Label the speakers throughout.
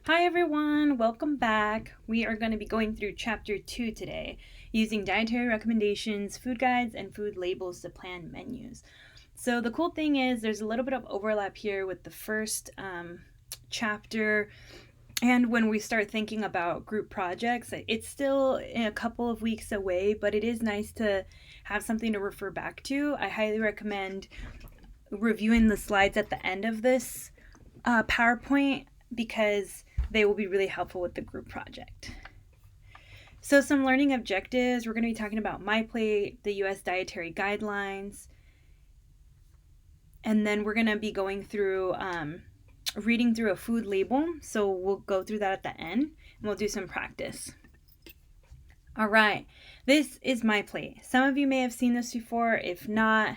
Speaker 1: Hi everyone, welcome back. We are going to be going through chapter 2 today, using dietary recommendations, food guides, and food labels to plan menus. So the cool thing is there's a little bit of overlap here with the first chapter, and when we start thinking about group projects, it's still a couple of weeks away, but it is nice to have something to refer back to. I highly recommend reviewing the slides at the end of this PowerPoint because they will be really helpful with the group project. So some learning objectives, we're going to be talking about MyPlate, the US Dietary Guidelines, and then we're going to be going through reading through a food label. So we'll go through that at the end and we'll do some practice. All right, this is MyPlate. Some of you may have seen this before. If not,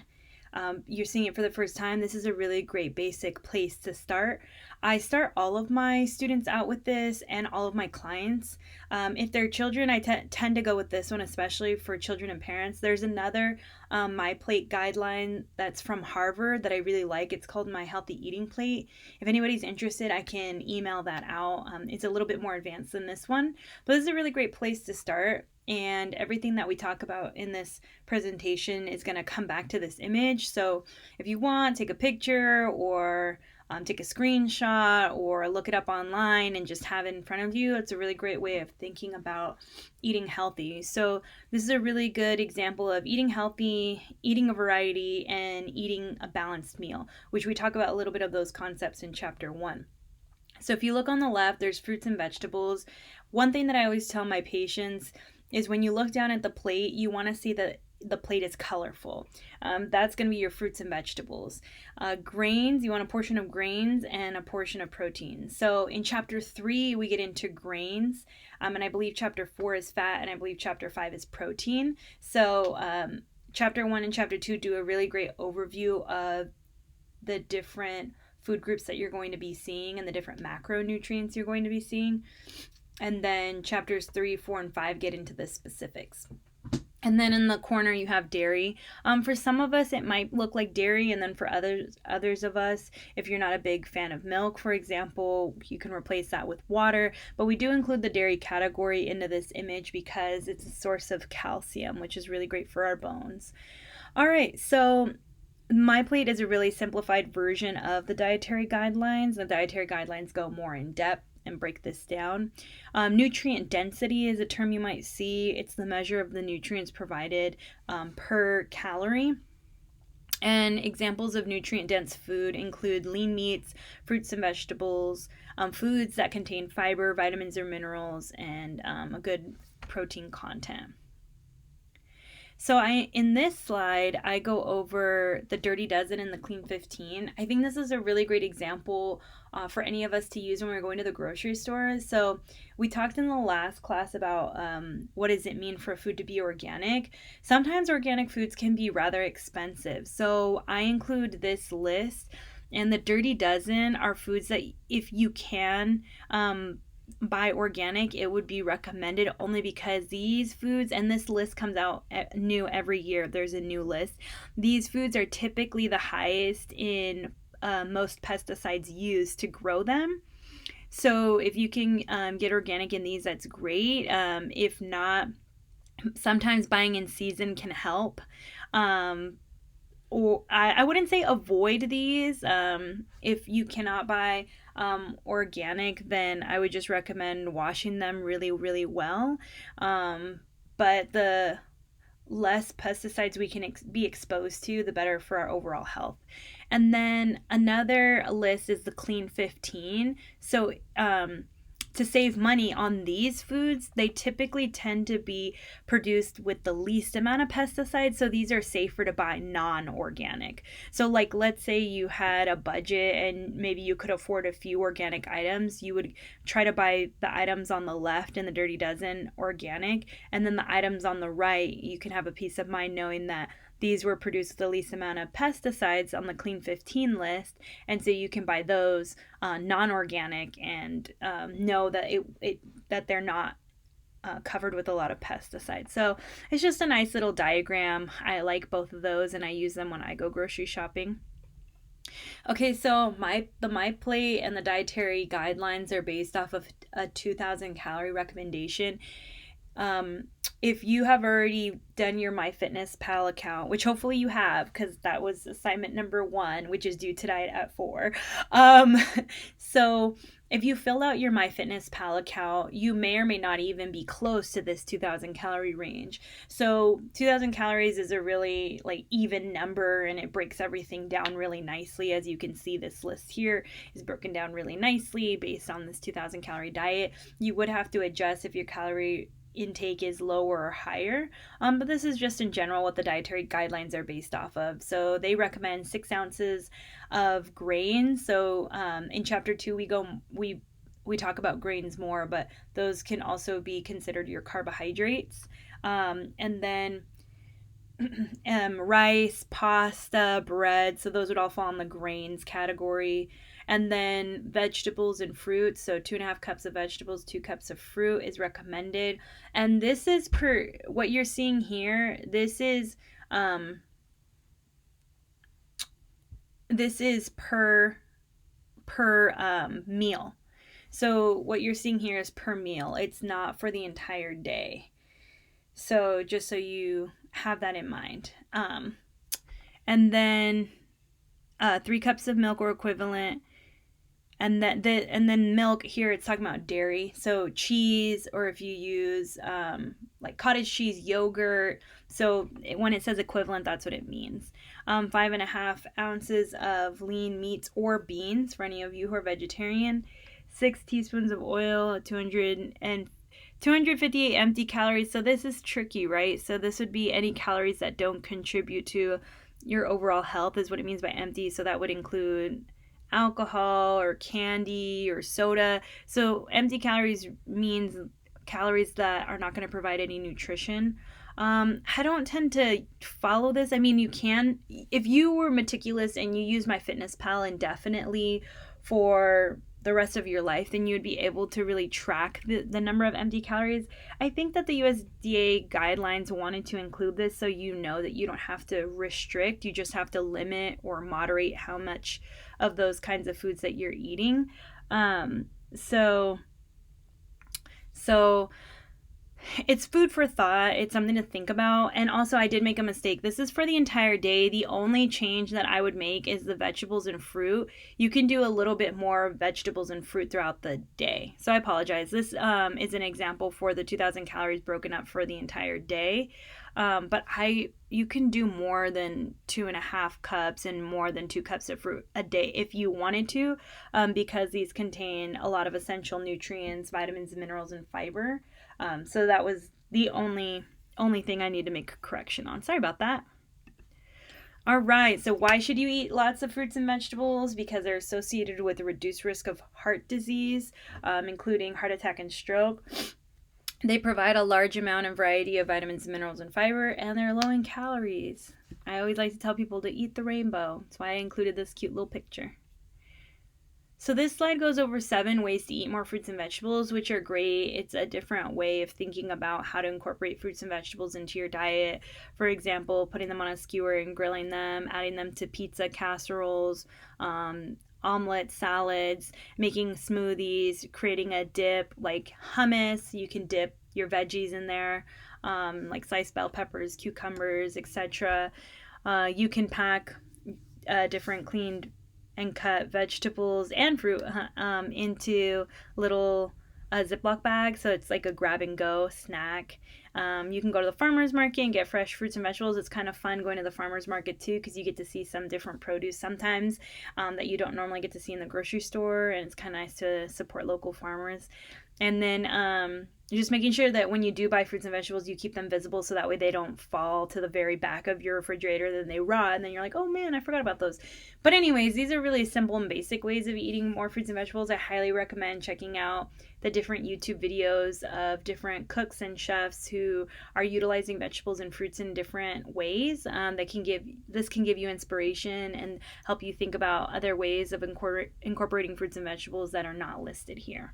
Speaker 1: you're seeing it for the first time, this is a really great basic place to start. I start all of my students out with this and all of my clients. If they're children, I tend to go with this one, especially for children and parents. There's another MyPlate guideline that's from Harvard that I really like. It's called My Healthy Eating Plate. If anybody's interested, I can email that out. It's a little bit more advanced than this one, but this is a really great place to start. And everything that we talk about in this presentation is going to come back to this image. So if you want, take a picture or take a screenshot or look it up online and just have it in front of you. It's a really great way of thinking about eating healthy. So this is a really good example of eating healthy, eating a variety, and eating a balanced meal, which we talk about a little bit of those concepts in chapter 1. So if you look on the left, there's fruits and vegetables. One thing that I always tell my patients is when you look down at the plate, you want to see that the plate is colorful. That's going to be your fruits and vegetables. Grains, you want a portion of grains and a portion of protein. So in chapter 3, we get into grains, and I believe chapter 4 is fat, and I believe chapter 5 is protein. So chapter 1 and chapter 2 do a really great overview of the different food groups that you're going to be seeing and the different macronutrients you're going to be seeing. And then chapters 3, 4, and 5 get into the specifics. And then in the corner you have dairy. For some of us it might look like dairy, and then for others of us, if you're not a big fan of milk, for example, you can replace that with water. But we do include the dairy category into this image because it's a source of calcium, which is really great for our bones. All right, so MyPlate is a really simplified version of the dietary guidelines. The dietary guidelines go more in depth and break this down. Nutrient density is a term you might see. It's the measure of the nutrients provided per calorie. And examples of nutrient-dense food include lean meats, fruits and vegetables, foods that contain fiber, vitamins or minerals, and a good protein content. So in this slide, I go over the Dirty Dozen and the Clean 15. I think this is a really great example for any of us to use when we're going to the grocery store. So we talked in the last class about what does it mean for a food to be organic. Sometimes organic foods can be rather expensive. So I include this list, and the Dirty Dozen are foods that if you can buy organic, it would be recommended only because these foods, and this list comes out new every year, there's a new list. These foods are typically the highest in most pesticides used to grow them. So if you can get organic in these, that's great. If not, sometimes buying in season can help. Or I wouldn't say avoid these. If you cannot buy organic, then I would just recommend washing them really, really well. But the less pesticides we can be exposed to, the better for our overall health. And then another list is the Clean 15. So to save money on these foods, they typically tend to be produced with the least amount of pesticides, so these are safer to buy non-organic. So like, let's say you had a budget and maybe you could afford a few organic items, you would try to buy the items on the left in the Dirty Dozen organic, and then the items on the right, you can have a peace of mind knowing that these were produced with the least amount of pesticides on the Clean 15 list, and so you can buy those non-organic and know that that they're not covered with a lot of pesticides. So it's just a nice little diagram. I like both of those, and I use them when I go grocery shopping. Okay, so the MyPlate and the dietary guidelines are based off of a 2,000 calorie recommendation. Um, if you have already done your MyFitnessPal account, which hopefully you have, because that was assignment number 1, which is due tonight at 4. Um, so if you fill out your MyFitnessPal account, you may or may not even be close to this 2,000 calorie range. So 2,000 calories is a really like even number, and it breaks everything down really nicely. As you can see, this list here is broken down really nicely based on this 2,000 calorie diet. You would have to adjust if your calorie intake is lower or higher. But this is just in general what the dietary guidelines are based off of. So they recommend 6 ounces of grains. So in chapter 2, we talk about grains more, but those can also be considered your carbohydrates. And then rice, pasta, bread. So those would all fall in the grains category. And then vegetables and fruits. So 2.5 cups of vegetables, 2 cups of fruit is recommended. And this is per what you're seeing here. This is per meal. So what you're seeing here is per meal. It's not for the entire day. So just so you have that in mind. And then 3 cups of milk or equivalent. And then milk here, it's talking about dairy. So cheese, or if you use like cottage cheese, yogurt. So when it says equivalent, that's what it means. 5.5 ounces of lean meats or beans for any of you who are vegetarian. 6 teaspoons of oil, 258 empty calories. So this is tricky, right? So this would be any calories that don't contribute to your overall health is what it means by empty. So that would include alcohol or candy or soda. So empty calories means calories that are not going to provide any nutrition. I don't tend to follow this. I mean, you can, if you were meticulous and you use MyFitnessPal indefinitely for the rest of your life, then you'd be able to really track the number of empty calories. I think that the USDA guidelines wanted to include this so you know that you don't have to restrict, you just have to limit or moderate how much of those kinds of foods that you're eating. So it's food for thought. It's something to think about. And also, I did make a mistake. This is for the entire day. The only change that I would make is the vegetables and fruit. You can do a little bit more vegetables and fruit throughout the day. So I apologize. This is an example for the 2,000 calories broken up for the entire day. But you can do more than 2.5 cups and more than 2 cups of fruit a day if you wanted to, because these contain a lot of essential nutrients, vitamins, minerals, and fiber. So that was the only thing I need to make a correction on. Sorry about that. All right, so why should you eat lots of fruits and vegetables? Because they're associated with a reduced risk of heart disease, including heart attack and stroke. They provide a large amount and variety of vitamins, minerals, and fiber, and they're low in calories. I always like to tell people to eat the rainbow. That's why I included this cute little picture. So this slide goes over 7 ways to eat more fruits and vegetables, which are great. It's a different way of thinking about how to incorporate fruits and vegetables into your diet. For example, putting them on a skewer and grilling them, adding them to pizza casseroles, omelets, salads, making smoothies, creating a dip like hummus. You can dip your veggies in there, like sliced bell peppers, cucumbers, etc. You can pack different cleaned and cut vegetables and fruit into little Ziploc bags, so it's like a grab and go snack. You can go to the farmer's market and get fresh fruits and vegetables. It's kind of fun going to the farmer's market too, because you get to see some different produce sometimes that you don't normally get to see in the grocery store, and it's kind of nice to support local farmers. And then just making sure that when you do buy fruits and vegetables, you keep them visible so that way they don't fall to the very back of your refrigerator, then they rot, and then you're like, oh man, I forgot about those. But anyways, these are really simple and basic ways of eating more fruits and vegetables. I highly recommend checking out the different YouTube videos of different cooks and chefs who are utilizing vegetables and fruits in different ways. This can give you inspiration and help you think about other ways of incorporating fruits and vegetables that are not listed here.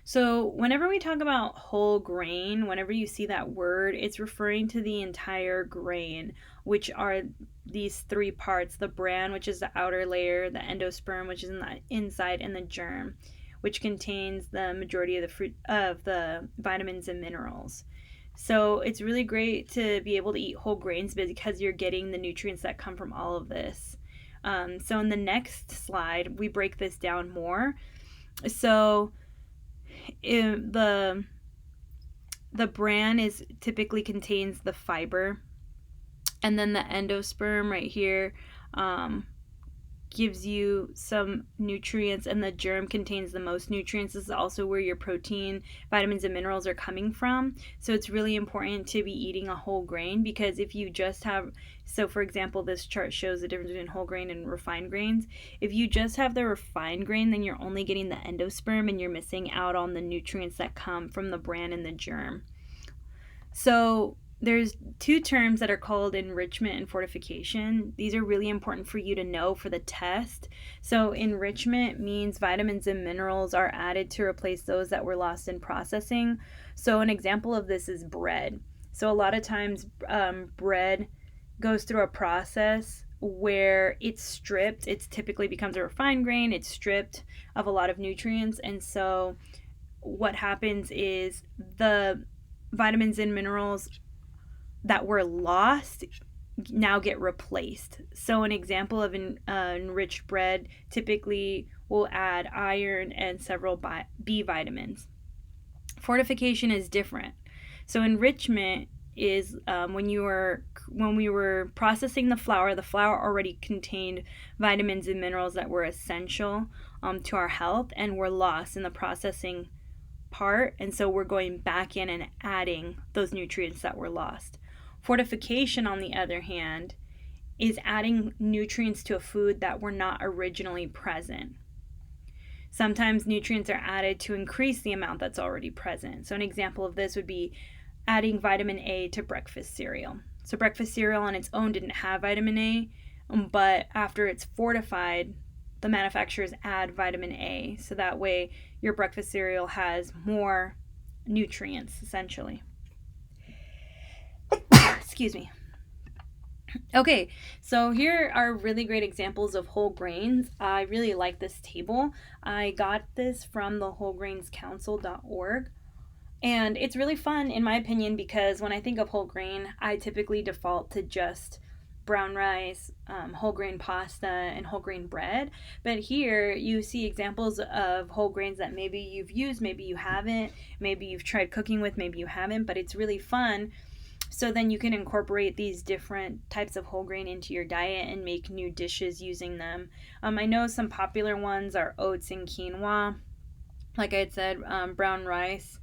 Speaker 1: So, whenever we talk about whole grain, whenever you see that word, it's referring to the entire grain, which are these three parts: the bran, which is the outer layer, the endosperm, which is in the inside, and the germ, which contains the majority of the fruit of the vitamins and minerals. So, it's really great to be able to eat whole grains because you're getting the nutrients that come from all of this. So, in the next slide, we break this down more. So, the bran is typically contains the fiber, and then the endosperm right here gives you some nutrients, and the germ contains the most nutrients. This is also where your protein, vitamins, and minerals are coming from. So it's really important to be eating a whole grain, because if you just have, so for example, this chart shows the difference between whole grain and refined grains. If you just have the refined grain, then you're only getting the endosperm and you're missing out on the nutrients that come from the bran and the germ. So there's two terms that are called enrichment and fortification. These are really important for you to know for the test. So enrichment means vitamins and minerals are added to replace those that were lost in processing. So an example of this is bread. So a lot of times bread goes through a process where it's stripped. It typically becomes a refined grain. It's stripped of a lot of nutrients. And so what happens is the vitamins and minerals that were lost now get replaced. So an example of enriched bread typically will add iron and several B vitamins. Fortification is different. So enrichment is when we were processing the flour already contained vitamins and minerals that were essential to our health and were lost in the processing part, and so we're going back in and adding those nutrients that were lost. Fortification, on the other hand, is adding nutrients to a food that were not originally present. Sometimes nutrients are added to increase the amount that's already present. So an example of this would be adding vitamin A to breakfast cereal. So breakfast cereal on its own didn't have vitamin A, but after it's fortified, the manufacturers add vitamin A, so that way your breakfast cereal has more nutrients, essentially. Excuse me. Okay, so here are really great examples of whole grains. I really like this table. I got this from the wholegrainscouncil.org. And it's really fun, in my opinion, because when I think of whole grain, I typically default to just brown rice, whole grain pasta, and whole grain bread. But here you see examples of whole grains that maybe you've used, maybe you haven't, maybe you've tried cooking with, maybe you haven't, but it's really fun. So then you can incorporate these different types of whole grain into your diet and make new dishes using them. I know some popular ones are oats and quinoa, like I had said, brown rice.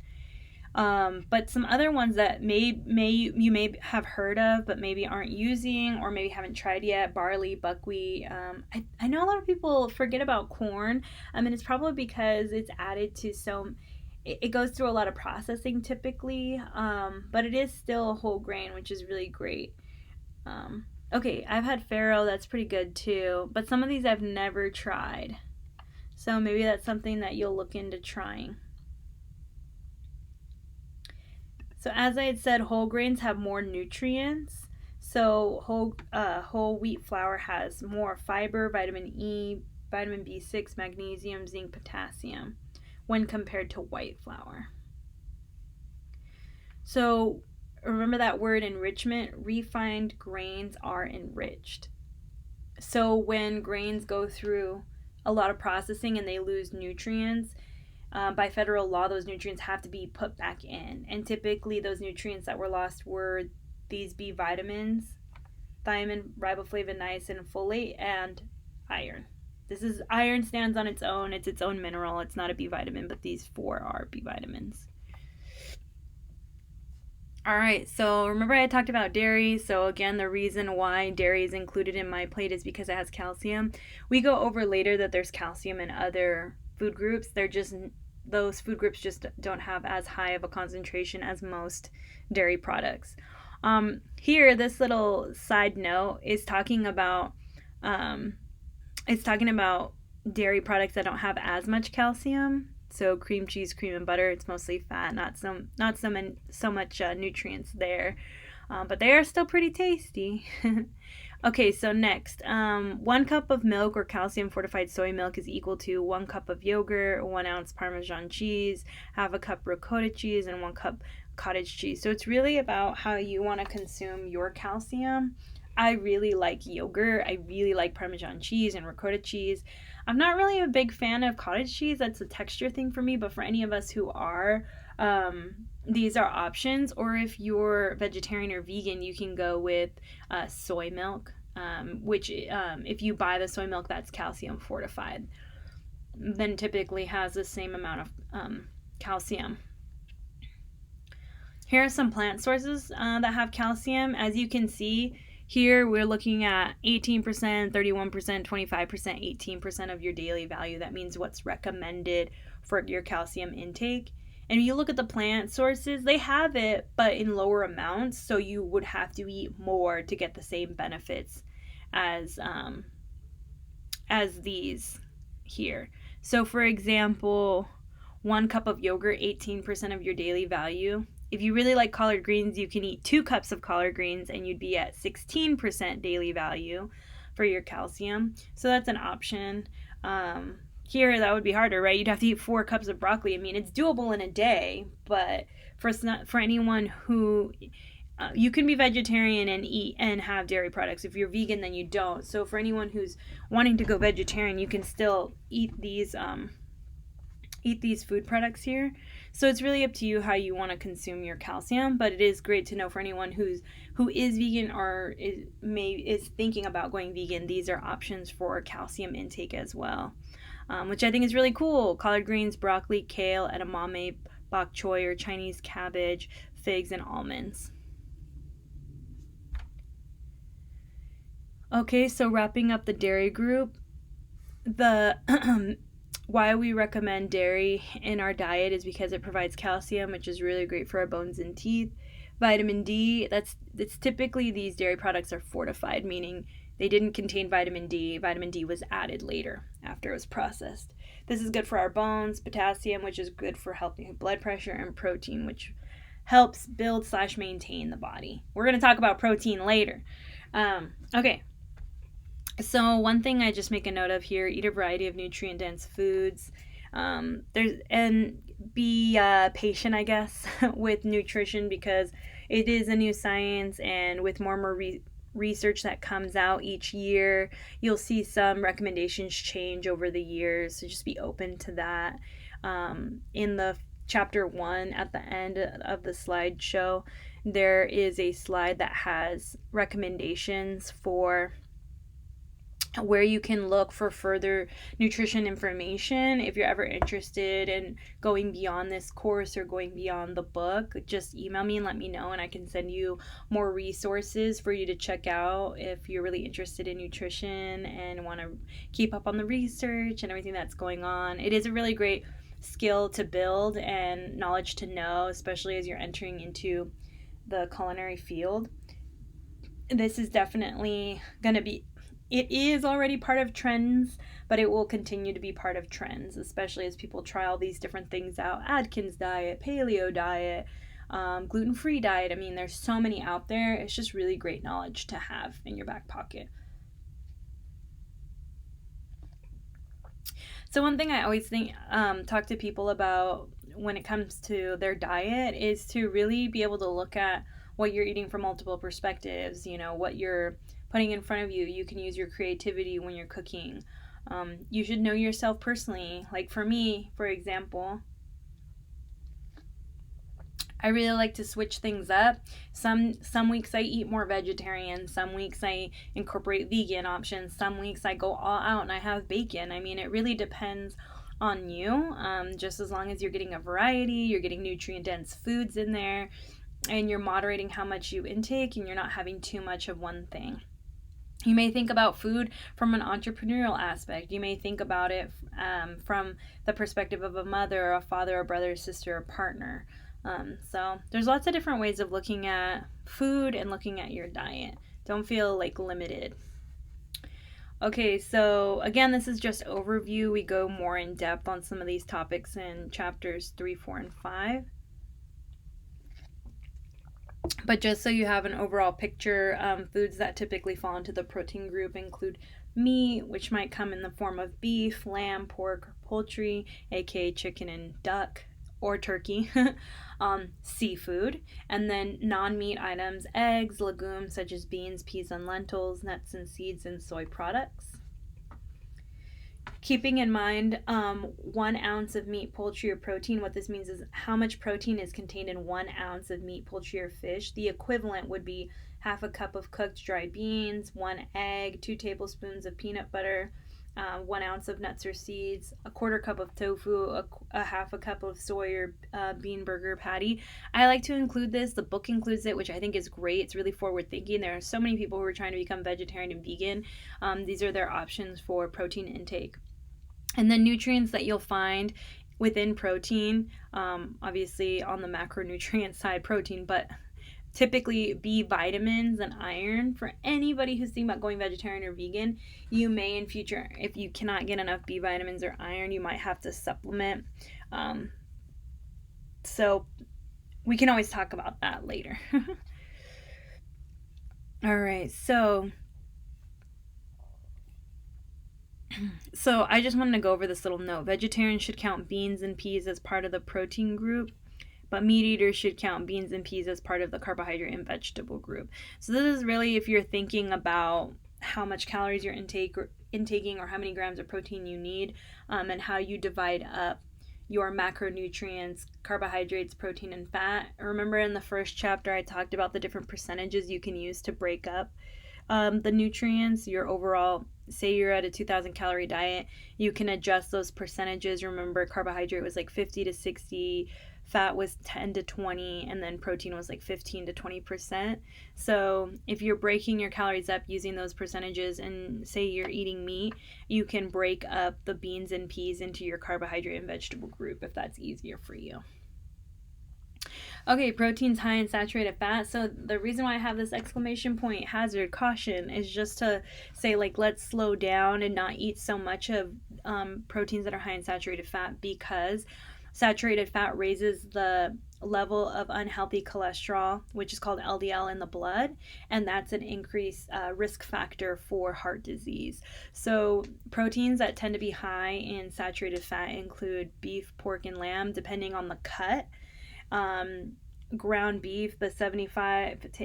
Speaker 1: But some other ones that you may have heard of but maybe aren't using or maybe haven't tried yet: barley, buckwheat. I know a lot of people forget about corn. And it's probably because it's added to it goes through a lot of processing typically, but it is still a whole grain, which is really great. Okay, I've had farro, that's pretty good too, but some of these I've never tried. So maybe that's something that you'll look into trying. So as I had said, whole grains have more nutrients. So whole wheat flour has more fiber, vitamin E, vitamin B6, magnesium, zinc, potassium when compared to white flour. So remember that word enrichment. Refined grains are enriched. So when grains go through a lot of processing and they lose nutrients, by federal law, those nutrients have to be put back in. And typically those nutrients that were lost were these B vitamins: thiamine, riboflavin, niacin, folate, and iron. Iron stands on its own. It's its own mineral. It's not a B vitamin, but these four are B vitamins. All right, so remember I talked about dairy. So again, the reason why dairy is included in MyPlate is because it has calcium. We go over later that there's calcium in other food groups. Those food groups just don't have as high of a concentration as most dairy products. Here, this little side note is talking about dairy products that don't have as much calcium. So cream cheese, cream and butter, it's mostly fat, not so much nutrients there, but they are still pretty tasty. Okay, so next, 1 cup of milk or calcium fortified soy milk is equal to 1 cup of yogurt, 1 ounce Parmesan cheese, half a cup ricotta cheese, and 1 cup cottage cheese. So it's really about how you want to consume your calcium. I really like yogurt. I really like Parmesan cheese and ricotta cheese. I'm not really a big fan of cottage cheese. That's a texture thing for me, but for any of us who are, these are options. Or if you're vegetarian or vegan, you can go with soy milk, which if you buy the soy milk that's calcium fortified, then typically has the same amount of calcium. Here are some plant sources that have calcium. As you can see, here we're looking at 18%, 31%, 25%, 18% of your daily value. That means what's recommended for your calcium intake. And you look at the plant sources, they have it, but in lower amounts, so you would have to eat more to get the same benefits as these here. So for example, 1 cup of yogurt, 18% of your daily value. If you really like collard greens, you can eat 2 cups of collard greens and you'd be at 16% daily value for your calcium. So that's an option. Here, that would be harder, right? You'd have to eat 4 cups of broccoli. I mean, it's doable in a day, but for anyone who you can be vegetarian and eat and have dairy products. If you're vegan, then you don't. So for anyone who's wanting to go vegetarian, you can still eat these food products here. So it's really up to you how you want to consume your calcium, but it is great to know for anyone who is vegan or is thinking about going vegan, these are options for calcium intake as well, which I think is really cool. Collard greens, broccoli, kale, edamame, bok choy or Chinese cabbage, figs, and almonds. Okay, so wrapping up the dairy group, the why we recommend dairy in our diet is because it provides calcium, which is really great for our bones and teeth. Vitamin D, it's typically these dairy products are fortified, meaning they didn't contain vitamin D. Vitamin D was added later after it was processed. This is good for our bones. Potassium, which is good for helping blood pressure, and protein, which helps build/maintain the body. We're going to talk about protein later. Okay. So one thing I just make a note of here: eat a variety of nutrient-dense foods. Be patient, I guess, with nutrition because it is a new science, and with more research that comes out each year, you'll see some recommendations change over the years. So just be open to that. In the chapter 1 at the end of the slideshow, there is a slide that has recommendations for where you can look for further nutrition information. If you're ever interested in going beyond this course or going beyond the book, just email me and let me know, and I can send you more resources for you to check out if you're really interested in nutrition and want to keep up on the research and everything that's going on. It is a really great skill to build and knowledge to know, especially as you're entering into the culinary field. This is definitely going to be, it is already part of trends, but it will continue to be part of trends, especially as people try all these different things out. Atkins diet, paleo diet, gluten-free diet. I mean, there's so many out there. It's just really great knowledge to have in your back pocket. So one thing I always talk to people about when it comes to their diet is to really be able to look at what you're eating from multiple perspectives, what you're putting in front of you. You can use your creativity when you're cooking. You should know yourself personally. Like for me, for example, I really like to switch things up. Some weeks I eat more vegetarian. Some weeks I incorporate vegan options. Some weeks I go all out and I have bacon. I mean, it really depends on you. Just as long as you're getting a variety, you're getting nutrient-dense foods in there, and you're moderating how much you intake and you're not having too much of one thing. You may think about food from an entrepreneurial aspect. You may think about it from the perspective of a mother, a father, a brother, a sister, a partner. So there's lots of different ways of looking at food and looking at your diet. Don't feel limited. Okay, so again, this is just overview. We go more in depth on some of these topics in chapters 3, 4, and 5. But just so you have an overall picture, foods that typically fall into the protein group include meat, which might come in the form of beef, lamb, pork, or poultry, aka chicken and duck, or turkey, seafood, and then non meat items, eggs, legumes such as beans, peas, and lentils, nuts and seeds, and soy products. Keeping in mind 1 ounce of meat, poultry, or protein, what this means is how much protein is contained in 1 ounce of meat, poultry, or fish. The equivalent would be half a cup of cooked dried beans, 1 egg, 2 tablespoons of peanut butter, 1 ounce of nuts or seeds, a quarter cup of tofu, a half a cup of soy or bean burger patty. I like to include this. The book includes it, which I think is great. It's really forward thinking. There are so many people who are trying to become vegetarian and vegan. These are their options for protein intake. And the nutrients that you'll find within protein, obviously on the macronutrient side, protein, but typically B vitamins and iron. For anybody who's thinking about going vegetarian or vegan, you may in future, if you cannot get enough B vitamins or iron, you might have to supplement. So we can always talk about that later. All right, so I just wanted to go over this little note. Vegetarians should count beans and peas as part of the protein group, but meat eaters should count beans and peas as part of the carbohydrate and vegetable group. So this is really if you're thinking about how much calories you're intaking or how many grams of protein you need, and how you divide up your macronutrients, carbohydrates, protein, and fat. Remember in the first chapter I talked about the different percentages you can use to break up the nutrients, your overall, say you're at a 2,000 calorie diet, you can adjust those percentages. Remember, carbohydrate was like 50 to 60, fat was 10 to 20, and then protein was like 15 to 20%. So if you're breaking your calories up using those percentages, and say you're eating meat, you can break up the beans and peas into your carbohydrate and vegetable group if that's easier for you. Okay, protein's high in saturated fat. So the reason why I have this exclamation point, hazard, caution, is just to say, like, let's slow down and not eat so much of proteins that are high in saturated fat, because saturated fat raises the level of unhealthy cholesterol, which is called LDL, in the blood, and that's an increased risk factor for heart disease. So proteins that tend to be high in saturated fat include beef, pork, and lamb, depending on the cut. Ground beef, the 75 to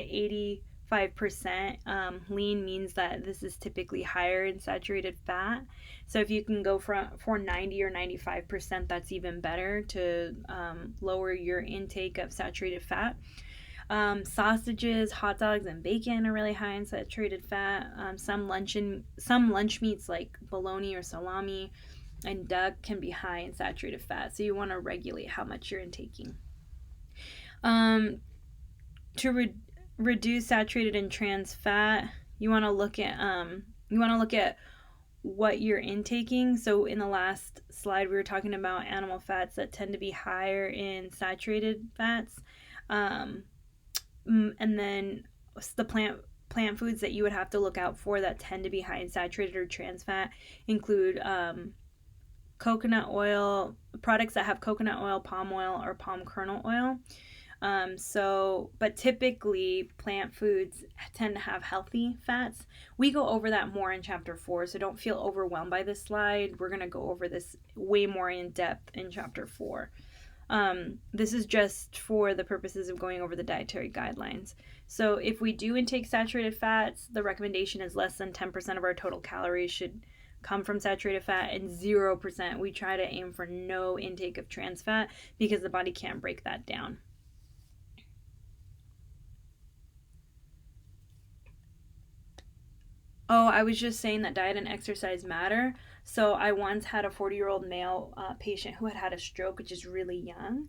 Speaker 1: 85% lean means that this is typically higher in saturated fat. So if you can go for 90 or 95%, that's even better to lower your intake of saturated fat. Sausages, hot dogs, and bacon are really high in saturated fat. Some lunch meats like bologna or salami and duck can be high in saturated fat. So you want to regulate how much you're intaking. To reduce saturated and trans fat, you want to look at what you're intaking. So in the last slide, we were talking about animal fats that tend to be higher in saturated fats, and then the plant foods that you would have to look out for that tend to be high in saturated or trans fat include coconut oil, products that have coconut oil, palm oil, or palm kernel oil. But typically plant foods tend to have healthy fats. We go over that more in chapter 4, so don't feel overwhelmed by this slide. We're going to go over this way more in depth in chapter 4. This is just for the purposes of going over the dietary guidelines. So if we do intake saturated fats, the recommendation is less than 10% of our total calories should come from saturated fat, and 0%, we try to aim for no intake of trans fat because the body can't break that down. Oh, I was just saying that diet and exercise matter. So I once had a 40-year-old male patient who had a stroke, which is really young.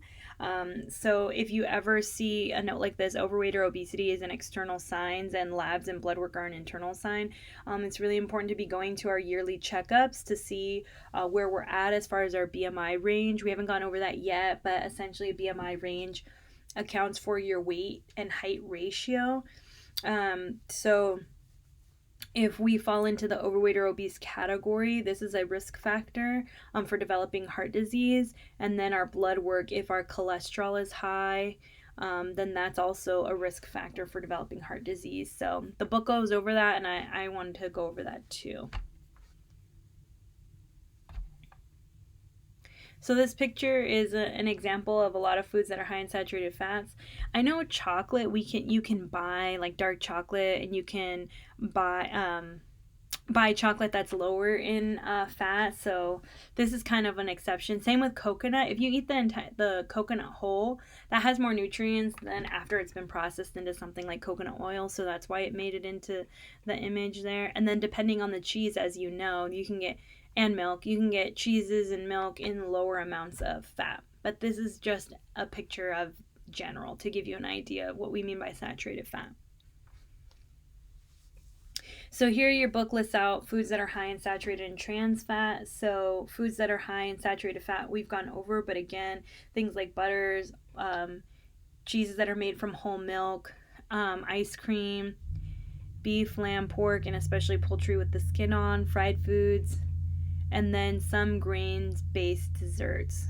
Speaker 1: So if you ever see a note like this, overweight or obesity is an external signs, and labs and blood work are an internal sign. It's really important to be going to our yearly checkups to see where we're at as far as our BMI range. We haven't gone over that yet, but essentially a BMI range accounts for your weight and height ratio. So If we fall into the overweight or obese category, this is a risk factor for developing heart disease. And then our blood work, if our cholesterol is high, then that's also a risk factor for developing heart disease. So the book goes over that, and I wanted to go over that too. So this picture is an example of a lot of foods that are high in saturated fats. I know chocolate, you can buy like dark chocolate, and you can buy chocolate that's lower in fat. So this is kind of an exception. Same with coconut. If you eat the coconut whole, that has more nutrients than after it's been processed into something like coconut oil. So that's why it made it into the image there. And then depending on the cheese, as you know, you can get and milk, you can get cheeses and milk in lower amounts of fat. But this is just a picture of general to give you an idea of what we mean by saturated fat. So here your book lists out foods that are high in saturated and trans fat. So foods that are high in saturated fat we've gone over, but again, things like butters, cheeses that are made from whole milk, ice cream, beef, lamb, pork, and especially poultry with the skin on, fried foods, and then some grains-based desserts.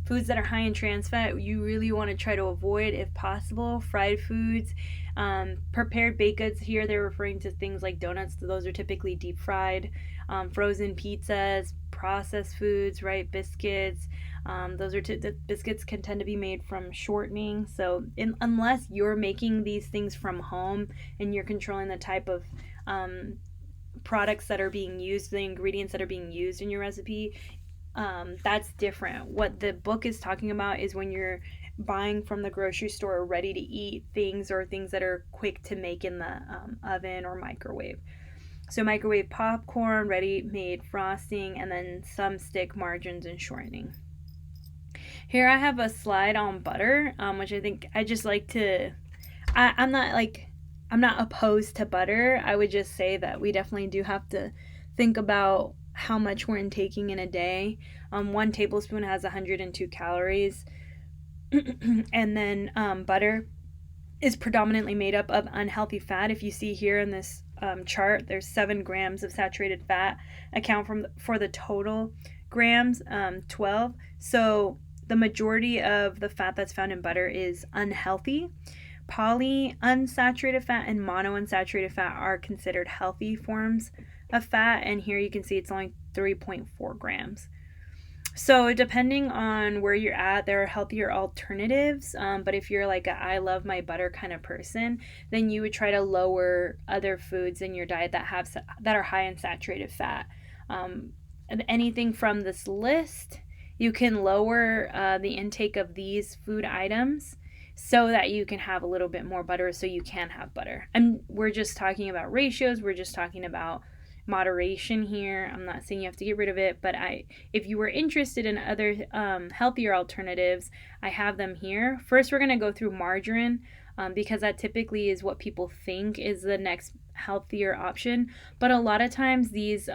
Speaker 1: Foods that are high in trans fat, you really want to try to avoid if possible. Fried foods, prepared baked goods. Here they're referring to things like donuts. Those are typically deep fried. Frozen pizzas, processed foods, right? Biscuits. The biscuits can tend to be made from shortening. So unless you're making these things from home and you're controlling the type of products that are being used, the ingredients that are being used in your recipe, that's different. What the book is talking about is when you're buying from the grocery store ready to eat things, or things that are quick to make in the oven or microwave. So microwave popcorn, ready-made frosting, and then some stick, margarines, and shortening. Here I have a slide on butter, which I think I just like to. I'm not opposed to butter. I would just say that we definitely do have to think about how much we're intaking in a day. 1 tablespoon has 102 calories. And then butter is predominantly made up of unhealthy fat. If you see here in this chart, there's 7 grams of saturated fat account for the total grams, 12. So the majority of the fat that's found in butter is unhealthy. Polyunsaturated fat and monounsaturated fat are considered healthy forms of fat, and here you can see it's only 3.4 grams. So depending on where you're at, there are healthier alternatives, but if you're like a I love my butter kind of person, then you would try to lower other foods in your diet that are high in saturated fat. Anything from this list, you can lower the intake of these food items so that you can have a little bit more butter, so you can have butter. And we're just talking about ratios, we're just talking about moderation here. I'm not saying you have to get rid of it, but if you were interested in other healthier alternatives, I have them here. First, we're going to go through margarine, because that typically is what people think is the next healthier option. But a lot of times these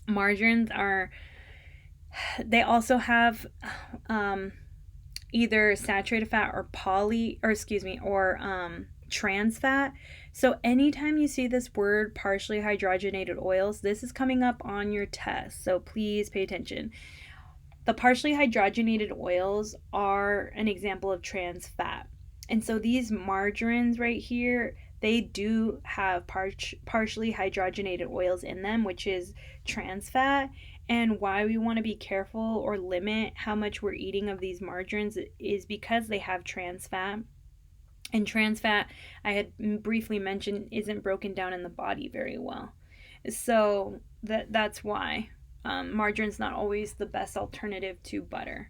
Speaker 1: margarines they also have either saturated fat or trans fat. So anytime you see this word partially hydrogenated oils, this is coming up on your test. So please pay attention. The partially hydrogenated oils are an example of trans fat. And so these margarines right here, they do have partially hydrogenated oils in them, which is trans fat. And why we want to be careful or limit how much we're eating of these margarines is because they have trans fat. And trans fat, I had briefly mentioned, isn't broken down in the body very well. So that's why margarine's not always the best alternative to butter.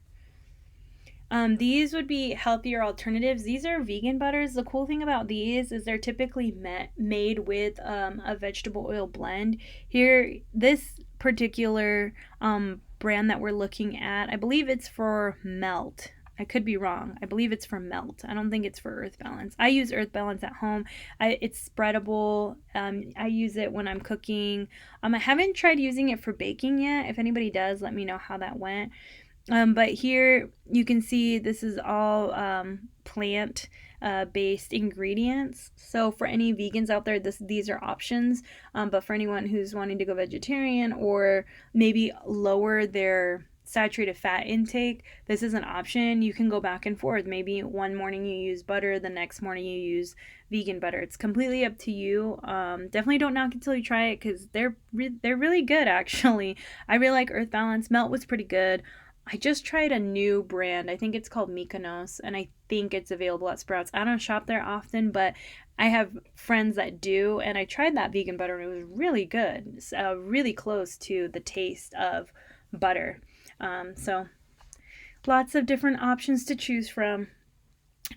Speaker 1: These would be healthier alternatives. These are vegan butters. The cool thing about these is they're typically made with a vegetable oil blend. Here, this particular brand that we're looking at, I believe it's for Melt. I could be wrong. I believe it's for Melt. I don't think it's for Earth Balance. I use Earth Balance at home. It's spreadable. I use it when I'm cooking. I haven't tried using it for baking yet. If anybody does, let me know how that went. But here you can see this is all plant based ingredients. So for any vegans out there, these are options. But for anyone who's wanting to go vegetarian or maybe lower their saturated fat intake, this is an option. You can go back and forth. Maybe one morning you use butter, the next morning you use vegan butter. It's completely up to you. Definitely don't knock it till you try it, because they're really good, actually. I really like Earth Balance. Melt was pretty good. I just tried a new brand. I think it's called Mykonos, and I think it's available at Sprouts. I don't shop there often, but I have friends that do, and I tried that vegan butter, and it was really good. It's really close to the taste of butter. So lots of different options to choose from.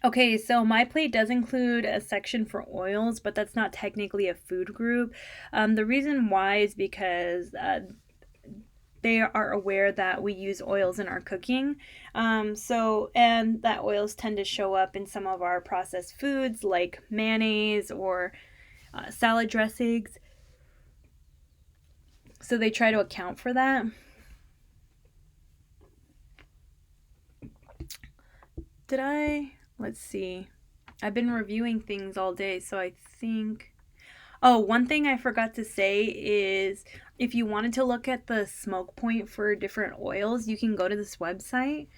Speaker 1: Okay, so MyPlate does include a section for oils, but that's not technically a food group. The reason why is because they are aware that we use oils in our cooking. And that oils tend to show up in some of our processed foods like mayonnaise or salad dressings. So they try to account for that. Let's see. I've been reviewing things all day, so I think. Oh, one thing I forgot to say is if you wanted to look at the smoke point for different oils, you can go to this website.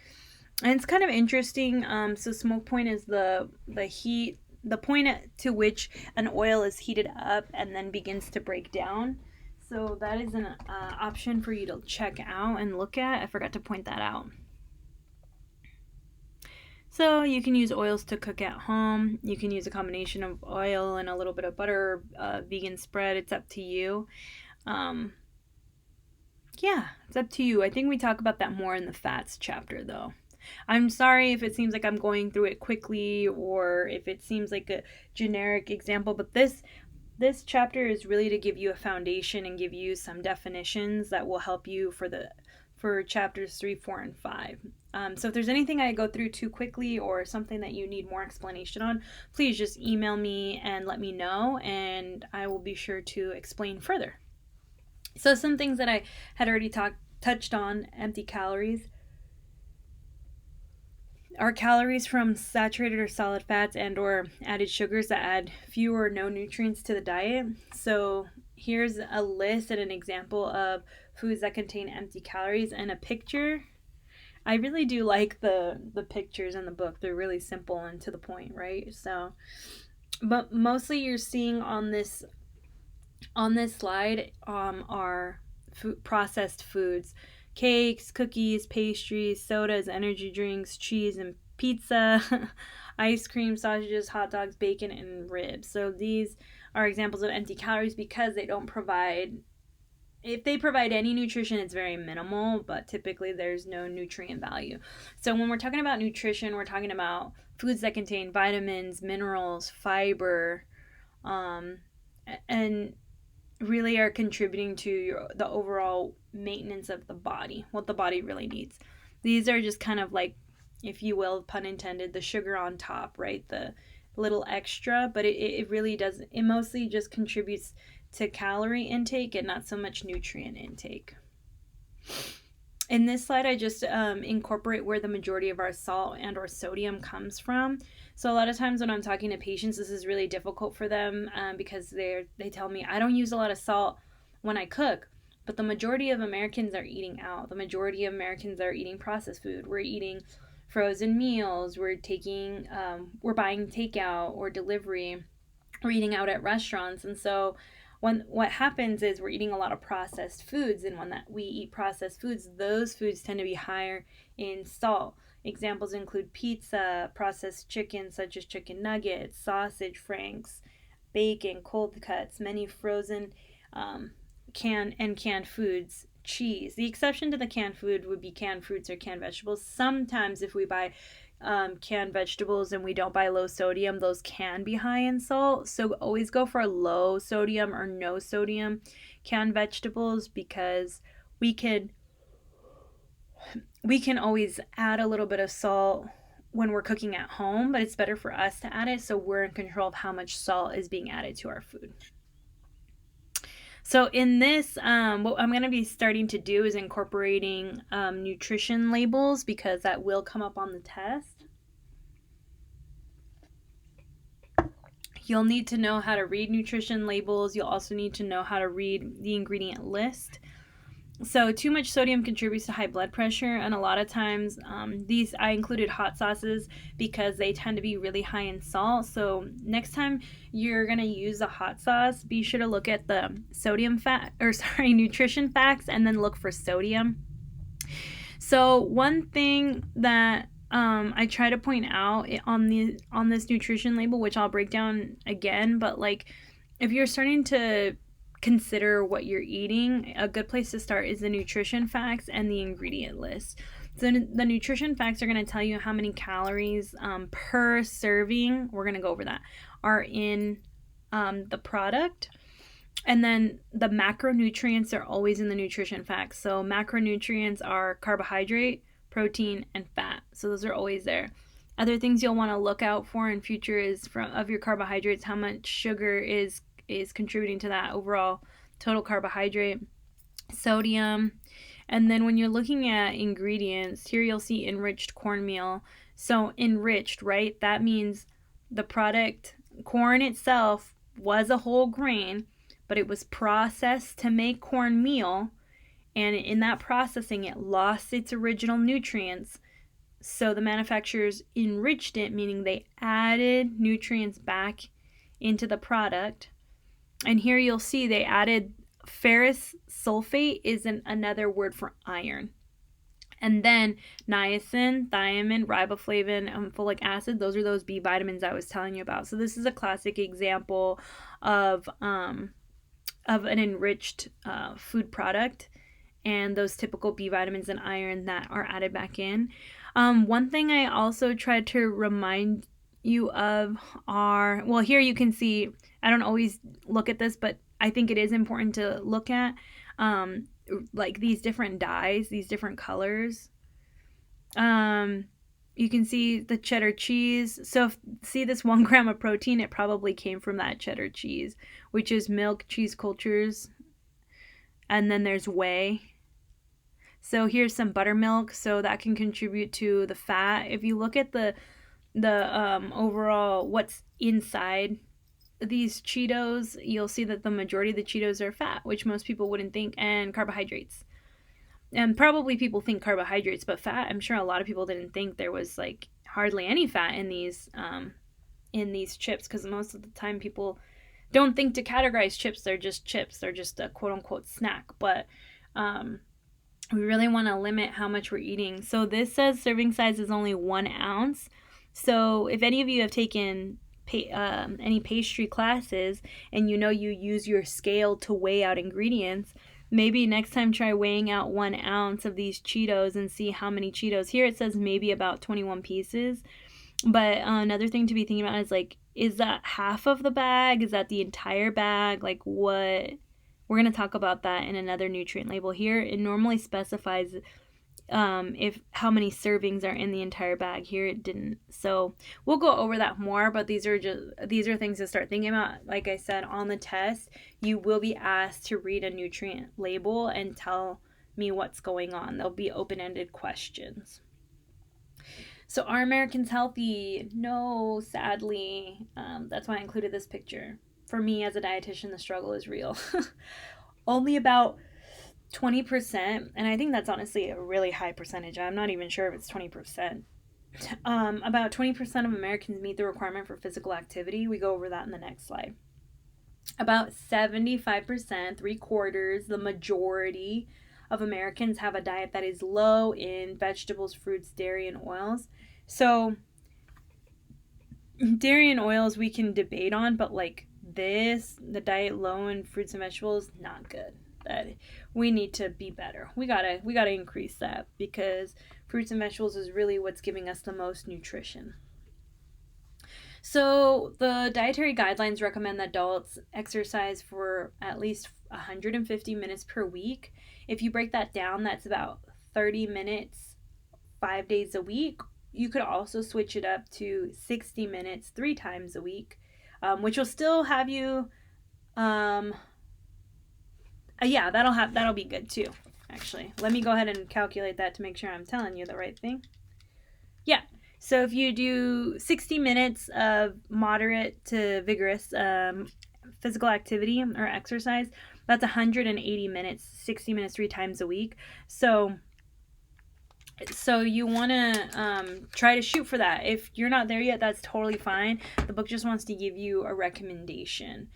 Speaker 1: And it's kind of interesting. So smoke point is the heat, the point to which an oil is heated up and then begins to break down. So that is an option for you to check out and look at. I forgot to point that out. So you can use oils to cook at home. You can use a combination of oil and a little bit of butter, vegan spread. It's up to you. Yeah, it's up to you. I think we talk about that more in the fats chapter, though. I'm sorry if it seems like I'm going through it quickly or if it seems like a generic example, but this chapter is really to give you a foundation and give you some definitions that will help you for chapters 3, 4, and 5. So if there's anything I go through too quickly or something that you need more explanation on, please just email me and let me know, and I will be sure to explain further. So some things that I had already touched on: empty calories are calories from saturated or solid fats and or added sugars that add few or no nutrients to the diet. So here's a list and an example of foods that contain empty calories and a picture. I really do like the pictures in the book. They're really simple and to the point, right? So, but mostly you're seeing on this slide are processed foods: cakes, cookies, pastries, sodas, energy drinks, cheese and pizza, ice cream, sausages, hot dogs, bacon, and ribs. So these are examples of empty calories because they don't provide. If they provide any nutrition, it's very minimal, but typically there's no nutrient value. So when we're talking about nutrition, we're talking about foods that contain vitamins, minerals, fiber, and really are contributing to the overall maintenance of the body, what the body really needs. These are just kind of like, if you will, pun intended, the sugar on top, right? The little extra, but it really does, it mostly just contributes to calorie intake and not so much nutrient intake. In this slide, I just incorporate where the majority of our salt and or sodium comes from. So a lot of times when I'm talking to patients, this is really difficult for them because they tell me, I don't use a lot of salt when I cook, but the majority of Americans are eating out. The majority of Americans are eating processed food. We're eating frozen meals. We're buying takeout or delivery. We're eating out at restaurants. And so what happens is we're eating a lot of processed foods, and when we eat processed foods, those foods tend to be higher in salt. Examples include pizza, processed chicken such as chicken nuggets, sausage franks, bacon, cold cuts, many frozen canned foods, cheese. The exception to the canned food would be canned fruits or canned vegetables. Sometimes if we buy canned vegetables and we don't buy low sodium, those can be high in salt. So always go for low sodium or no sodium canned vegetables, because we can always add a little bit of salt when we're cooking at home, but it's better for us to add it so we're in control of how much salt is being added to our food. So in this, what I'm going to be starting to do is incorporating nutrition labels, because that will come up on the test. You'll need to know how to read nutrition labels. You'll also need to know how to read the ingredient list. So too much sodium contributes to high blood pressure, and a lot of times I included hot sauces because they tend to be really high in salt. So next time you're going to use a hot sauce, be sure to look at the nutrition facts, and then look for sodium. So one thing that I try to point out on this nutrition label, which I'll break down again, but like if you're starting to consider what you're eating, a good place to start is the nutrition facts and the ingredient list. So the nutrition facts are going to tell you how many calories per serving, we're going to go over that, are in the product. And then the macronutrients are always in the nutrition facts. So macronutrients are carbohydrate, protein, and fat. So those are always there. Other things you'll want to look out for in future is of your carbohydrates, how much sugar is contributing to that overall total carbohydrate, sodium. And then when you're looking at ingredients, here you'll see enriched cornmeal. So enriched, right? That means the product, corn itself, was a whole grain, but it was processed to make cornmeal, and in that processing it lost its original nutrients. So the manufacturers enriched it, meaning they added nutrients back into the product. And here you'll see they added ferrous sulfate is another word for iron. And then niacin, thiamine, riboflavin, and folic acid, those are those B vitamins I was telling you about. So this is a classic example of an enriched food product, and those typical B vitamins and iron that are added back in. One thing I also tried to remind you of are, well, here you can see, I don't always look at this, but I think it is important to look at like these different dyes, these different colors. You can see the cheddar cheese. So see this 1 gram of protein, it probably came from that cheddar cheese, which is milk cheese cultures. And then there's whey. So here's some buttermilk, so that can contribute to the fat. If you look at the overall what's inside these Cheetos, you'll see that the majority of the Cheetos are fat, which most people wouldn't think, and carbohydrates. And probably people think carbohydrates, but fat, I'm sure a lot of people didn't think there was like hardly any fat in these chips, because most of the time people don't think to categorize chips. They're just chips. They're just a quote-unquote snack. But we really want to limit how much we're eating. So this says serving size is only 1 ounce. So if any of you have taken any pastry classes and you use your scale to weigh out ingredients, maybe next time try weighing out 1 ounce of these Cheetos and see how many Cheetos. Here it says maybe about 21 pieces. But another thing to be thinking about is like, is that half of the bag? Is that the entire bag? Like what? We're going to talk about that in another nutrient label. Here it normally specifies if how many servings are in the entire bag. Here it didn't. So we'll go over that more, but these are things to start thinking about. Like I said, on the test, you will be asked to read a nutrient label and tell me what's going on. There'll be open-ended questions. So are Americans healthy? No, sadly. That's why I included this picture. For me as a dietitian, the struggle is real. Only about 20%, and I think that's honestly a really high percentage. I'm not even sure if it's 20%. About 20% of Americans meet the requirement for physical activity. We go over that in the next slide. About 75%, 3/4, the majority of Americans have a diet that is low in vegetables, fruits, dairy, and oils. So dairy and oils we can debate on, but like the diet low in fruits and vegetables, not good. That we need to be better. We gotta increase that, because fruits and vegetables is really what's giving us the most nutrition. So the dietary guidelines recommend that adults exercise for at least 150 minutes per week. If you break that down, that's about 30 minutes 5 days a week. You could also switch it up to 60 minutes 3 times a week, which will still have you that'll be good too, actually. Let me go ahead and calculate that to make sure I'm telling you the right thing. Yeah, So if you do 60 minutes of moderate to vigorous physical activity or exercise, that's 180 minutes, 60 minutes 3 times a week. So you want to try to shoot for that. If you're not there yet, that's totally fine. The book just wants to give you a recommendation.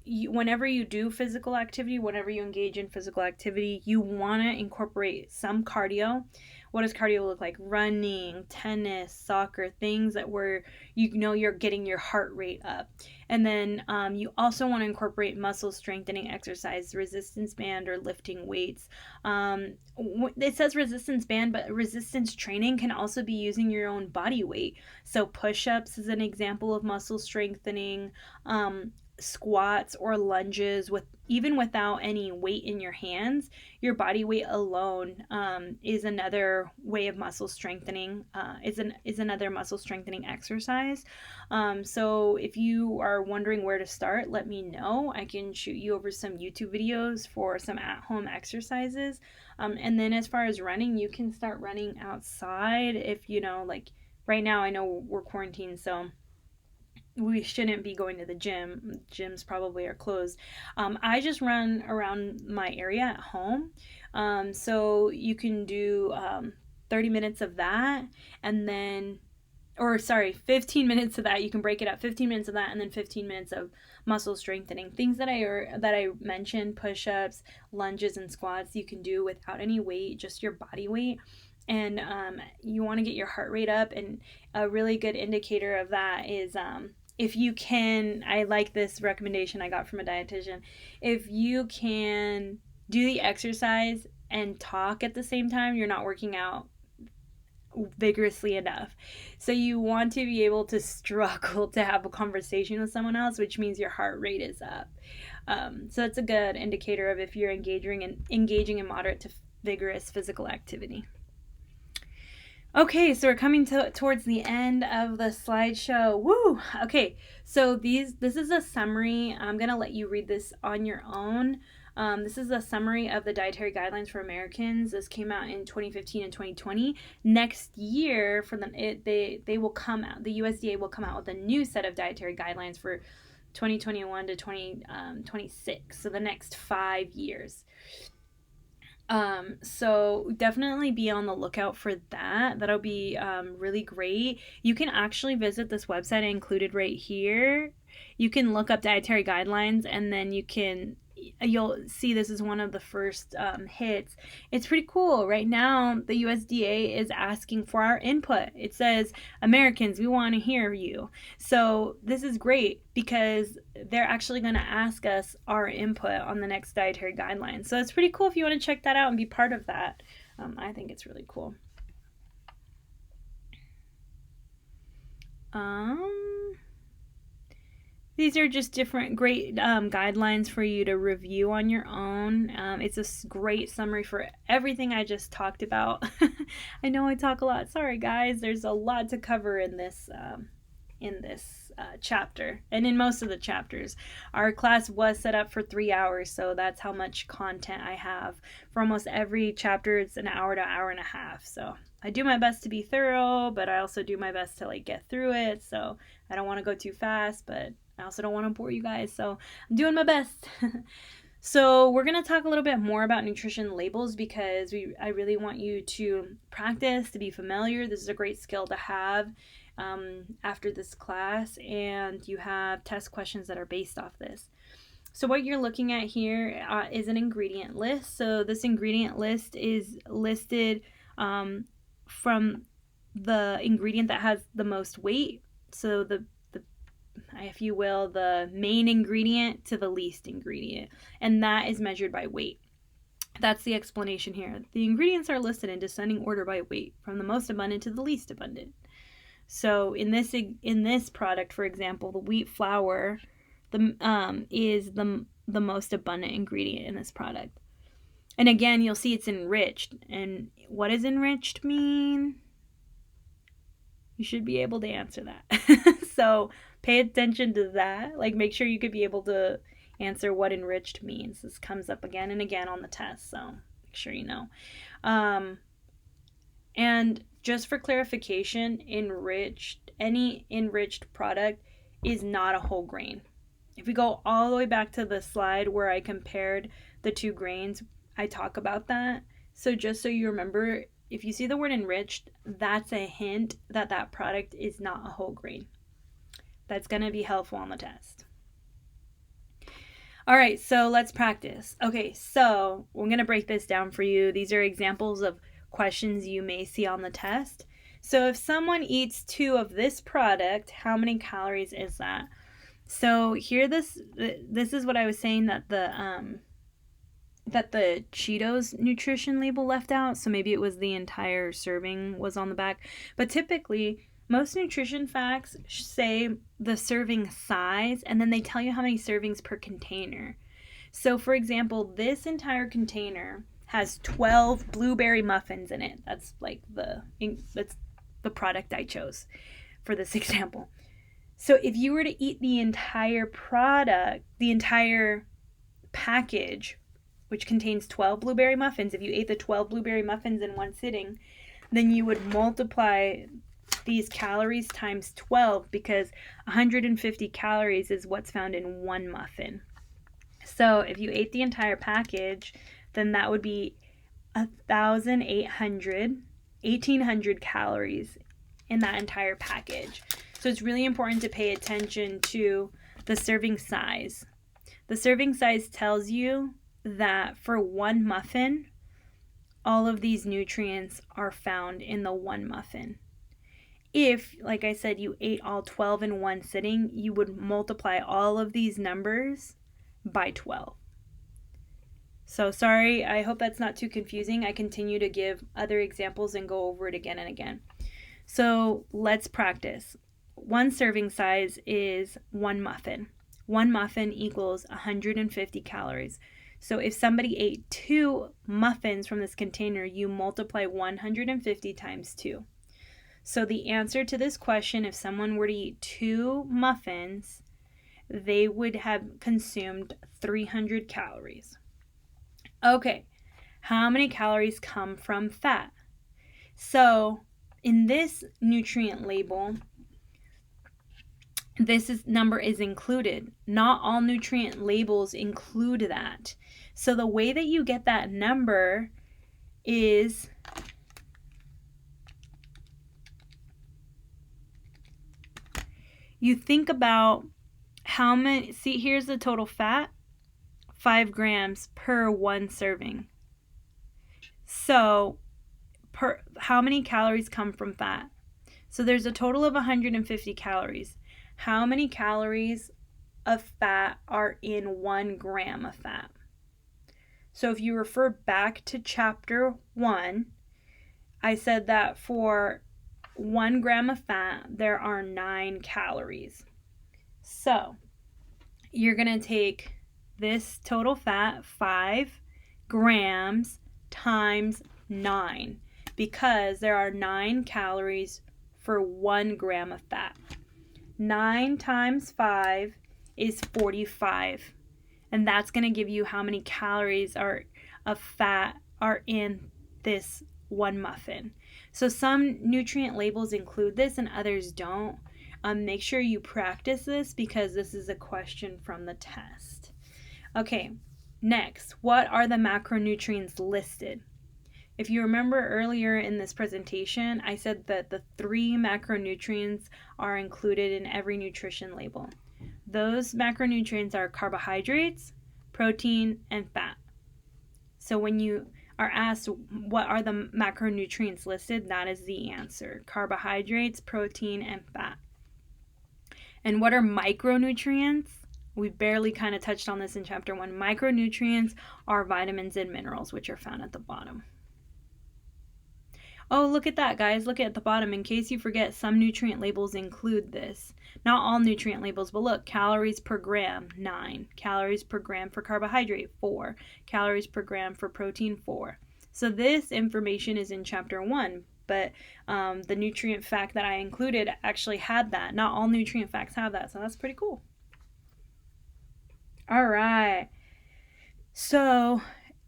Speaker 1: Whenever you do physical activity, whenever you engage in physical activity, you want to incorporate some cardio. What does cardio look like? Running, tennis, soccer, things that where you're getting your heart rate up. And then you also want to incorporate muscle strengthening exercise, resistance band, or lifting weights. It says resistance band, but resistance training can also be using your own body weight. So push-ups is an example of muscle strengthening. Squats or lunges even without any weight in your hands, your body weight alone is another way of muscle strengthening. Is another muscle strengthening exercise. So if you are wondering where to start, let me know. I can shoot you over some YouTube videos for some at-home exercises. And then as far as running, you can start running outside. If like right now, I know we're quarantined, so we shouldn't be going to the gym. Gyms probably are closed. I just run around my area at home. So you can do 30 minutes of that, and then, 15 minutes of that. You can break it up, 15 minutes of that, and then 15 minutes of muscle strengthening. Things that I mentioned, push-ups, lunges, and squats, you can do without any weight, just your body weight. And you want to get your heart rate up, and a really good indicator of that is if you can, I like this recommendation I got from a dietitian, if you can do the exercise and talk at the same time, you're not working out vigorously enough. So you want to be able to struggle to have a conversation with someone else, which means your heart rate is up. So that's a good indicator of if you're engaging in moderate to vigorous physical activity. Okay, so we're coming towards the end of the slideshow. Woo! Okay, so this is a summary. I'm going to let you read this on your own. This is a summary of the Dietary Guidelines for Americans. This came out in 2015 and 2020. Next year, they will come out. The USDA will come out with a new set of dietary guidelines for 2021 to 2026. So the next 5 years. So definitely be on the lookout for that. That'll be really great. You can actually visit this website included right here. You can look up dietary guidelines, and then you'll see this is one of the first hits. It's pretty cool. Right now, the USDA is asking for our input. It says, Americans, we want to hear you. So this is great because they're actually going to ask us our input on the next dietary guidelines. So it's pretty cool if you want to check that out and be part of that. I think it's really cool. These are just different great guidelines for you to review on your own. It's a great summary for everything I just talked about. I know I talk a lot. Sorry, guys. There's a lot to cover in this chapter, and in most of the chapters. Our class was set up for 3 hours, so that's how much content I have. For almost every chapter, it's an hour to hour and a half. So I do my best to be thorough, but I also do my best to get through it. So I don't want to go too fast, but I also don't want to bore you guys, so I'm doing my best. So we're going to talk a little bit more about nutrition labels because I really want you to practice, to be familiar. This is a great skill to have after this class, and you have test questions that are based off this. So what you're looking at here is an ingredient list. So this ingredient list is listed from the ingredient that has the most weight. So if you will, the main ingredient to the least ingredient, and that is measured by weight. That's the explanation here. The ingredients are listed in descending order by weight, from the most abundant to the least abundant. So in this product, for example, the wheat flour, is the most abundant ingredient in this product. And again, you'll see it's enriched. And what does enriched mean? You should be able to answer that. So pay attention to that. Make sure you could be able to answer what enriched means. This comes up again and again on the test, so make sure you know. And just for clarification, any enriched product is not a whole grain. If we go all the way back to the slide where I compared the two grains, I talk about that. So just so you remember, if you see the word enriched, that's a hint that that product is not a whole grain. That's going to be helpful on the test. All right, so let's practice. Okay, so we're going to break this down for you. These are examples of questions you may see on the test. So if someone eats 2 of this product, how many calories is that? So here, this is what I was saying, that the Cheetos nutrition label left out. So maybe it was the entire serving was on the back. But typically, most nutrition facts say the serving size, and then they tell you how many servings per container. So for example, this entire container has 12 blueberry muffins in it. That's like that's the product I chose for this example. So if you were to eat the entire product, the entire package, which contains 12 blueberry muffins, if you ate the 12 blueberry muffins in one sitting, then you would multiply these calories times 12, because 150 calories is what's found in one muffin. So if you ate the entire package, then that would be 1,800 calories in that entire package. So it's really important to pay attention to the serving size. The serving size tells you that for one muffin, all of these nutrients are found in the one muffin. If, like I said, you ate all 12 in one sitting, you would multiply all of these numbers by 12. So sorry, I hope that's not too confusing. I continue to give other examples and go over it again and again. So let's practice. One serving size is one muffin. One muffin equals 150 calories. So if somebody ate 2 muffins from this container, you multiply 150 times 2. So the answer to this question, if someone were to eat 2 muffins, they would have consumed 300 calories. Okay, how many calories come from fat? So in this nutrient label, this number is included. Not all nutrient labels include that. So the way that you get that number is you think about how many, see, here's the total fat, 5 grams per one serving. So how many calories come from fat? So there's a total of 150 calories. How many calories of fat are in 1 gram of fat? So if you refer back to chapter 1, I said that for 1 gram of fat, there are 9 calories. So you're going to take this total fat, 5 grams times 9, because there are 9 calories for 1 gram of fat. 9 times 5 is 45. And that's going to give you how many calories of fat are in this one muffin. So some nutrient labels include this and others don't. Make sure you practice this, because this is a question from the test. Okay, next, what are the macronutrients listed? If you remember earlier in this presentation, I said that the 3 macronutrients are included in every nutrition label. Those macronutrients are carbohydrates, protein, and fat. So when you are asked what are the macronutrients listed, that is the answer: carbohydrates, protein, and fat. And what are micronutrients? We barely kind of touched on this in chapter 1. Micronutrients are vitamins and minerals, which are found at the bottom. Oh, look at that, guys. Look at the bottom. In case you forget, some nutrient labels include this. Not all nutrient labels, but look, calories per gram, 9. Calories per gram for carbohydrate, 4. Calories per gram for protein, 4. So this information is in chapter 1, but the nutrient fact that I included actually had that. Not all nutrient facts have that, so that's pretty cool. All right. So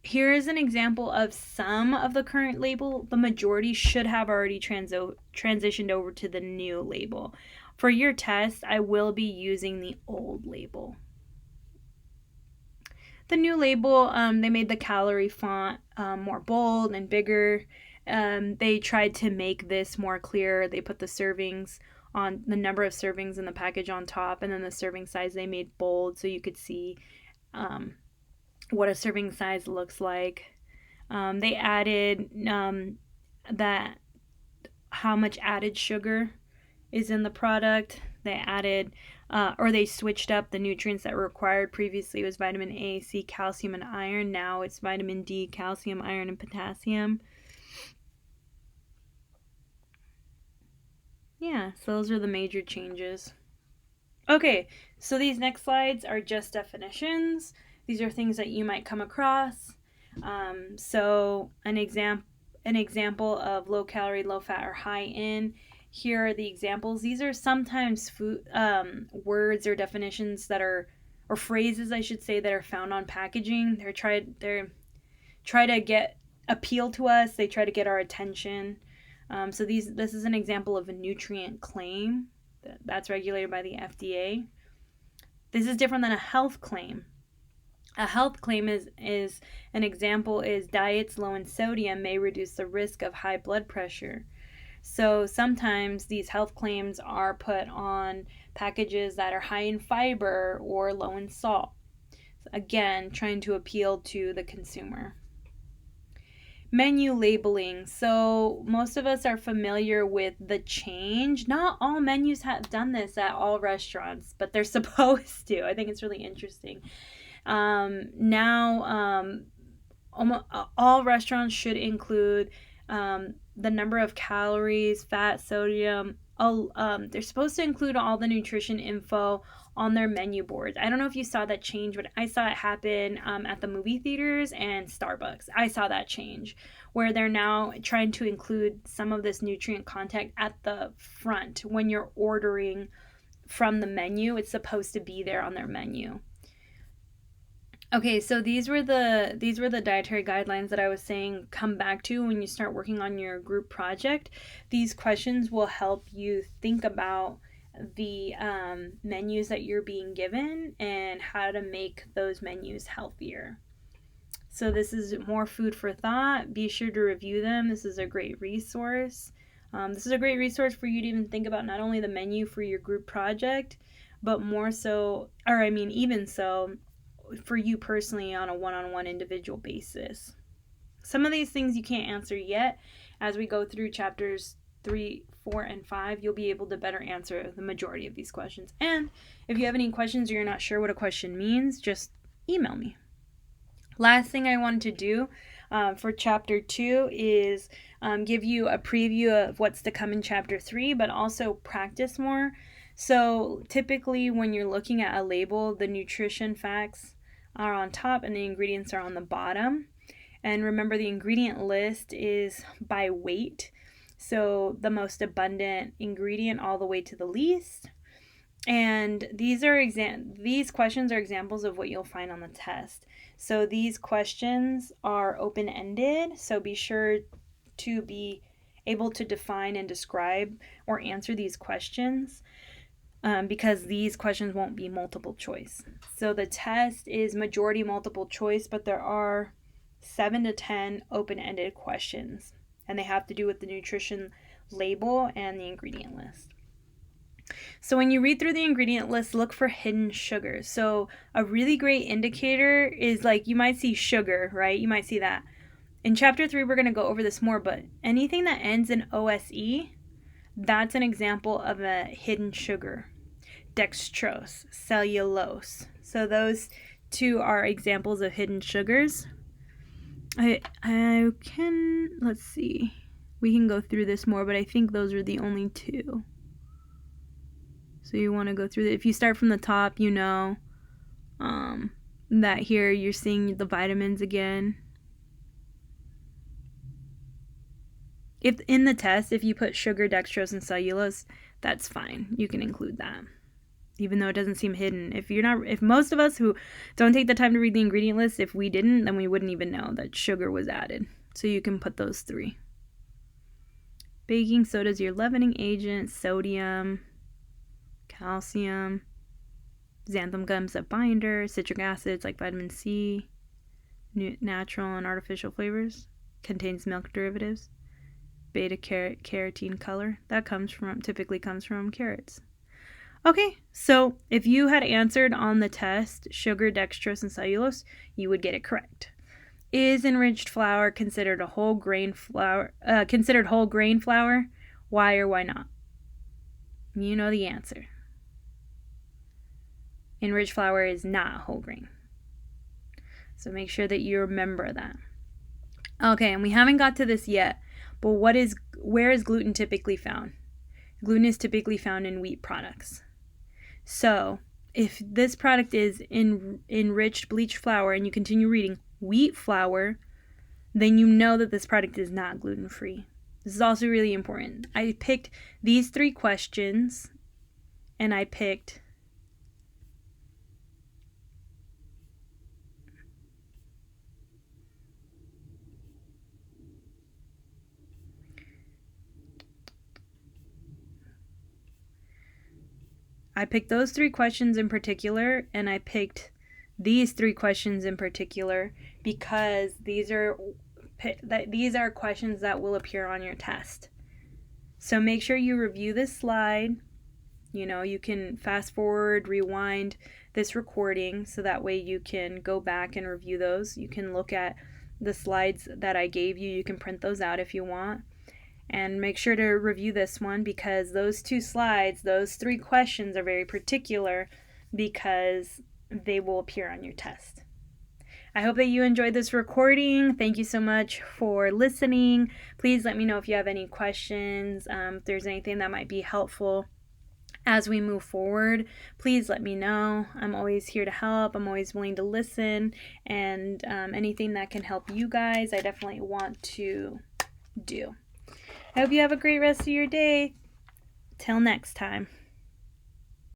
Speaker 1: here is an example of some of the current label. The majority should have already transitioned over to the new label. For your test, I will be using the old label. The new label, they made the calorie font more bold and bigger. They tried to make this more clear. They put the servings on, the number of servings in the package on top, and then the serving size they made bold so you could see what a serving size looks like. They added that how much added sugar is in the product. They added or they switched up the nutrients that were required. Previously it was vitamin A, C, calcium, and iron. Now it's vitamin D, calcium, iron, and potassium. Yeah, so those are the major changes. Okay, so these next slides are just definitions. These are things that you might come across. So an example of low calorie, low fat, or high in. Here are the examples. These are sometimes food words or definitions that are, or phrases I should say, that are found on packaging. They're try to appeal to us. They try to get our attention. So this is an example of a nutrient claim that's regulated by the FDA. This is different than a health claim. A health claim is an example is diets low in sodium may reduce the risk of high blood pressure. So sometimes these health claims are put on packages that are high in fiber or low in salt. Again, trying to appeal to the consumer. Menu labeling. So most of us are familiar with the change. Not all menus have done this at all restaurants, but they're supposed to. I think it's really interesting. Now, all restaurants should include the number of calories, fat, sodium. They're supposed to include all the nutrition info on their menu boards. I don't know if you saw that change, but I saw it happen at the movie theaters and Starbucks. I saw that change where they're now trying to include some of this nutrient content at the front. When you're ordering from the menu, it's supposed to be there on their menu. Okay, so these were the dietary guidelines that I was saying come back to when you start working on your group project. These questions will help you think about the menus that you're being given and how to make those menus healthier. So this is more food for thought. Be sure to review them. This is a great resource. This is a great resource for you to even think about not only the menu for your group project, but more so, even so, for you personally on a one-on-one individual basis. Some of these things you can't answer yet. As we go through chapters 3, 4, and 5, you'll be able to better answer the majority of these questions. And if you have any questions or you're not sure what a question means, just email me. Last thing I wanted to do for chapter 2 is give you a preview of what's to come in chapter 3, but also practice more. So typically when you're looking at a label, the nutrition facts are on top and the ingredients are on the bottom. And remember, the ingredient list is by weight. So the most abundant ingredient all the way to the least. And these questions are examples of what you'll find on the test. So these questions are open-ended, so be sure to be able to define and describe or answer these questions because these questions won't be multiple choice. So the test is majority multiple choice, but there are 7 to 10 open-ended questions, and they have to do with the nutrition label and the ingredient list. So when you read through the ingredient list, look for hidden sugars. So a really great indicator is like you might see sugar, right? You might see that. In chapter 3, we're going to go over this more, but anything that ends in OSE, that's an example of a hidden sugar. Dextrose, cellulose. So those two are examples of hidden sugars. Let's see. We can go through this more, but I think those are the only two. So you want to go through it. If you start from the top, you know that here you're seeing the vitamins again. If in the test, if you put sugar, dextrose, and cellulose, that's fine. You can include that. even though it doesn't seem hidden. If most of us who don't take the time to read the ingredient list, if we didn't, then we wouldn't even know that sugar was added. So you can put those 3. Baking soda is your leavening agent, sodium, calcium, xanthan gum's a binder, citric acids like vitamin C, natural and artificial flavors, contains milk derivatives, beta carotene color. That typically comes from carrots. Okay, so if you had answered on the test sugar, dextrose, and cellulose, you would get it correct. Is enriched flour considered whole grain flour? Why or why not? You know the answer. Enriched flour is not whole grain. So make sure that you remember that. Okay, and we haven't got to this yet, but where is gluten typically found? Gluten is typically found in wheat products. So if this product is enriched bleached flour and you continue reading wheat flour, then you know that this product is not gluten-free. This is also really important. I picked these 3 questions, and I picked those 3 questions in particular, and I picked these 3 questions in particular because these are questions that will appear on your test. So make sure you review this slide. You can fast forward, rewind this recording so that way you can go back and review those. You can look at the slides that I gave you. You can print those out if you want. And make sure to review this one because those 2 slides, those 3 questions are very particular because they will appear on your test. I hope that you enjoyed this recording. Thank you so much for listening. Please let me know if you have any questions, if there's anything that might be helpful as we move forward. Please let me know. I'm always here to help. I'm always willing to listen, and anything that can help you guys, I definitely want to do. I hope you have a great rest of your day. Till next time.